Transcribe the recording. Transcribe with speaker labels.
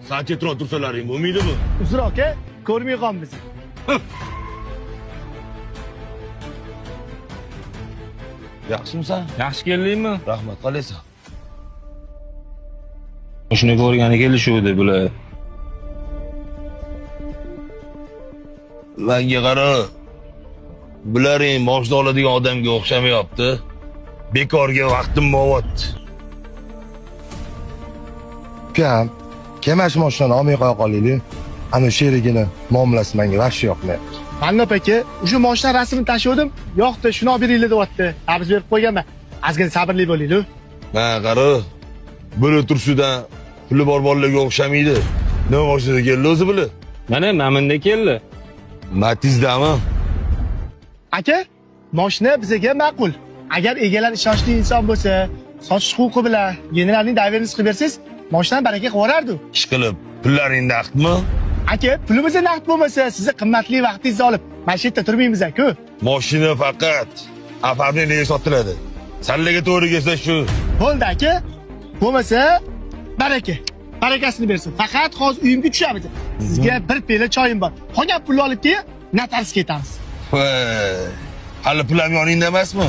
Speaker 1: Sal chetroq tursalaring bo'lmaydimi?
Speaker 2: Uzr aka, ko'rmay qolmiz.
Speaker 1: Yaxshimisan?
Speaker 3: Yaxshi keldingmi?
Speaker 1: Rahmat, qalaysan?
Speaker 3: Shuni ko'rgani kelishuvdi bular.
Speaker 1: Menga qara. Bularing moshna oladigan odamga o'xshamayapti. Bekorga vaqtim bo'lyapti.
Speaker 4: Ukam, kemash mashinani olmay qo'ya qolaylik. Ana sherigini muomalasi menga yaxshi yoqmayapti.
Speaker 2: Mannop aka, o'sha mashina rasmini tashladim, yo'qdi, shuni olib beringlar deyapti. Qarz berib qo'yganman. Ozgina sabrli bo'linglar.
Speaker 1: Ha, qara. Buni turshidan puli bor bolalarga o'xshamaydi. Nima mashinada keldi o'zi buni?
Speaker 3: Mana Maminda keldi.
Speaker 1: Matizdami?
Speaker 2: Aka, mashina bizga ma'qul. Agar egalar ishonchli inson bo'lsa, sotish huquqi bilan generalning doверенность qilib bersangiz, mashinani baraka qilib yuborardi.
Speaker 1: Ishqilib, pullaring naqdmi?
Speaker 2: Aka, pulimiz naqd bo'lmasa, sizni qimmatli vaqtingizni olib, mana shu yerda turmaymiz-ku.
Speaker 1: Mashina faqat avtomobilga sotiladi. Sallaga to'g'ri kelsa shu.
Speaker 2: Bo'ldi aka. Bo'lmasa, baraka. Barakasini bersin. Faqat hozir uyimga tushamiz. Sizga bir piyola choyim bor. Qolgan pulni olib keyin, notariusga ketamiz.
Speaker 1: Hali pulam yoningda emasmi?